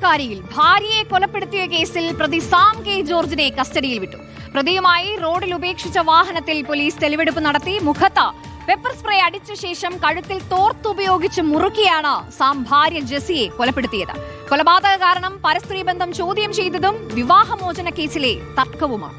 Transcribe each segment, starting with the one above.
സാധാരണക്കാരിയിൽ ഭാര്യയെ കൊലപ്പെടുത്തിയ കേസിൽ പ്രതി സാം കെ ജോർജിനെ കസ്റ്റഡിയിൽ വിട്ടു. പ്രതിയുമായി റോഡിൽ ഉപേക്ഷിച്ച വാഹനത്തിൽ പോലീസ് തെളിവെടുപ്പ് നടത്തി. മുഖത്ത് പെപ്പർ സ്പ്രേ അടിച്ച ശേഷം കഴുത്തിൽ തോർത്തുപയോഗിച്ച് മുറുക്കിയാണ് സാം ഭാര്യ ജെസിയെ കൊലപ്പെടുത്തിയത്. കൊലപാതക കാരണം പരസ്ത്രീ ബന്ധം ചോദ്യം ചെയ്തതും വിവാഹമോചന കേസിലെ തർക്കവുമാണ്.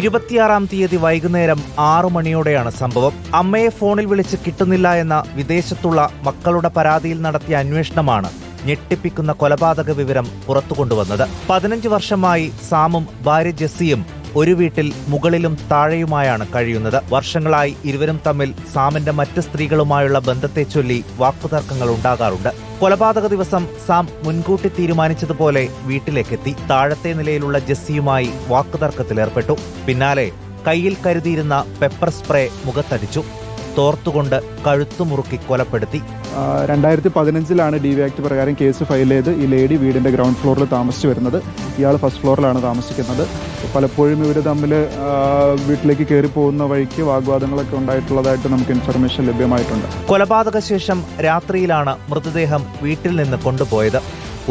26-ാം തീയതി വൈകുന്നേരം 6 മണിയോടെയാണ് സംഭവം. അമ്മയെ ഫോണിൽ വിളിച്ച് കിട്ടുന്നില്ല എന്ന വിദേശത്തുള്ള മക്കളുടെ പരാതിയിൽ നടത്തിയ അന്വേഷണമാണ് ഞെട്ടിപ്പിക്കുന്ന കൊലപാതക വിവരം പുറത്തുകൊണ്ടുവന്നത്. 15 വർഷമായി സാമും ഭാര്യ ജെസ്സിയും ഒരു വീട്ടിൽ മുകളിലും താഴെയുമായാണ് കഴിയുന്നത്. വർഷങ്ങളായി ഇരുവരും തമ്മിൽ സാമിന്റെ മറ്റ് സ്ത്രീകളുമായുള്ള ബന്ധത്തെ ചൊല്ലി വാക്കുതർക്കങ്ങൾ ഉണ്ടാകാറുണ്ട്. കൊലപാതക ദിവസം സാം മുൻകൂട്ടി തീരുമാനിച്ചതുപോലെ വീട്ടിലേക്കെത്തി. താഴത്തെ നിലയിലുള്ള ജെസ്സിയുമായി വാക്കുതർക്കത്തിലേർപ്പെട്ടു. പിന്നാലെ കയ്യിൽ കരുതിയിരുന്ന പെപ്പർ സ്പ്രേ മുഖത്തടിച്ചു. തോർത്തുകൊണ്ട് കഴുത്തുമുറുക്കി കൊലപ്പെടുത്തി. 2015 DV ആക്ട് പ്രകാരം കേസ് ഫയൽ ചെയ്ത് ഈ ലേഡി വീടിന്റെ ഗ്രൗണ്ട് ഫ്ലോറിൽ താമസിച്ചു വരുന്നത്. ഇയാൾ ഫസ്റ്റ് ഫ്ലോറിലാണ് താമസിക്കുന്നത്. പലപ്പോഴും ഇവർ തമ്മിൽ വീട്ടിലേക്ക് കയറി പോകുന്ന വഴിക്ക് വാഗ്വാദങ്ങളൊക്കെ ഉണ്ടായിട്ടുള്ളതായിട്ട് നമുക്ക് ഇൻഫർമേഷൻ ലഭ്യമായിട്ടുണ്ട്. കൊലപാതക ശേഷം രാത്രിയിലാണ് മൃതദേഹം വീട്ടിൽ നിന്ന് കൊണ്ടുപോയത്.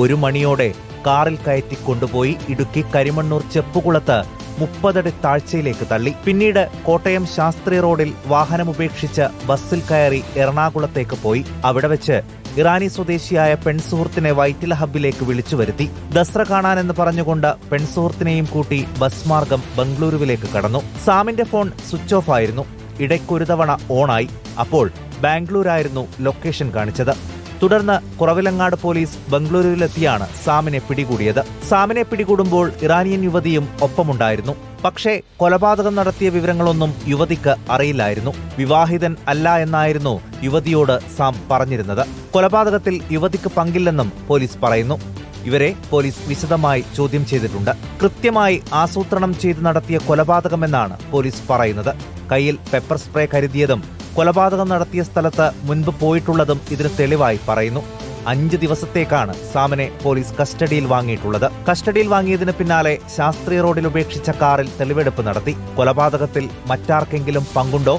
1 മണിയോടെ കാറിൽ കയറ്റി കൊണ്ടുപോയി ഇടുക്കി കരിമണ്ണൂർ ചെപ്പുകുളത്ത് 30 അടി താഴ്ചയിലേക്ക് തള്ളി. പിന്നീട് കോട്ടയം ശാസ്ത്രി റോഡിൽ വാഹനമുപേക്ഷിച്ച് ബസ്സിൽ കയറി എറണാകുളത്തേക്ക് പോയി. അവിടെ വെച്ച് ഇറാനി സ്വദേശിയായ പെൺസുഹൃത്തിനെ വൈറ്റില ഹബ്ബിലേക്ക് വിളിച്ചു വരുത്തി. ദസ്ര കാണാനെന്ന് പറഞ്ഞുകൊണ്ട് പെൺസുഹൃത്തിനെയും കൂട്ടി ബസ് മാർഗം ബംഗളൂരുവിലേക്ക് കടന്നു. സാമിന്റെ ഫോൺ സ്വിച്ച് ഓഫ് ആയിരുന്നു. ഇടയ്ക്കൊരു തവണ ഓണായി. അപ്പോൾ ബാംഗ്ലൂരായിരുന്നു ലൊക്കേഷൻ കാണിച്ചത്. തുടർന്ന് കുറവിലങ്ങാട് പോലീസ് ബംഗളൂരുവിലെത്തിയാണ് സാമിനെ പിടികൂടിയത്. സാമിനെ പിടികൂടുമ്പോൾ ഇറാനിയൻ യുവതിയും ഒപ്പമുണ്ടായിരുന്നു. പക്ഷേ കൊലപാതകം നടത്തിയ വിവരങ്ങളൊന്നും യുവതിക്ക് അറിയില്ലായിരുന്നു. വിവാഹിതൻ അല്ല എന്നായിരുന്നു യുവതിയോട് സാം പറഞ്ഞിരുന്നത്. കൊലപാതകത്തിൽ യുവതിക്ക് പങ്കില്ലെന്നും പോലീസ് പറയുന്നു. ഇവരെ പോലീസ് വിശദമായി ചോദ്യം ചെയ്തിട്ടുണ്ട്. കൃത്യമായി ആസൂത്രണം ചെയ്ത് നടത്തിയ കൊലപാതകമെന്നാണ് പോലീസ് പറയുന്നത്. കയ്യിൽ പെപ്പർ സ്പ്രേ കരുതിയതും കൊലപാതകം നടത്തിയ സ്ഥലത്ത് മുൻപ് പോയിട്ടുള്ളതും ഇതിന് തെളിവായി പറയുന്നു. 5 ദിവസത്തേക്കാണ് സാമിനെ പോലീസ് കസ്റ്റഡിയിൽ വാങ്ങിയിട്ടുള്ളത്. കസ്റ്റഡിയിൽ വാങ്ങിയതിന് പിന്നാലെ ശാസ്ത്രി റോഡിൽ ഉപേക്ഷിച്ച കാറിൽ തെളിവെടുപ്പ് നടത്തി. കൊലപാതകത്തിൽ മറ്റാർക്കെങ്കിലും പങ്കുണ്ടോ,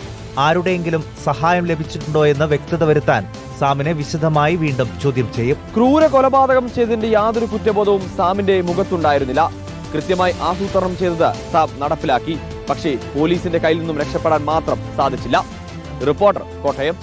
ആരുടെയെങ്കിലും സഹായം ലഭിച്ചിട്ടുണ്ടോ എന്ന് വ്യക്തത വരുത്താൻ സാമിനെ വിശദമായി വീണ്ടും ചോദ്യം ചെയ്യും. ക്രൂര കൊലപാതകം ചെയ്തതിന്റെ യാതൊരു കുറ്റബോധവും സാമിന്റെ മുഖത്തുണ്ടായിരുന്നില്ല. കൃത്യമായി ആസൂത്രണം ചെയ്തത് സാം നടപ്പിലാക്കി. പക്ഷേ പോലീസിന്റെ കയ്യിൽ നിന്നും രക്ഷപ്പെടാൻ മാത്രം സാധിച്ചില്ല. റിപ്പോർട്ടർ, കോട്ടയം.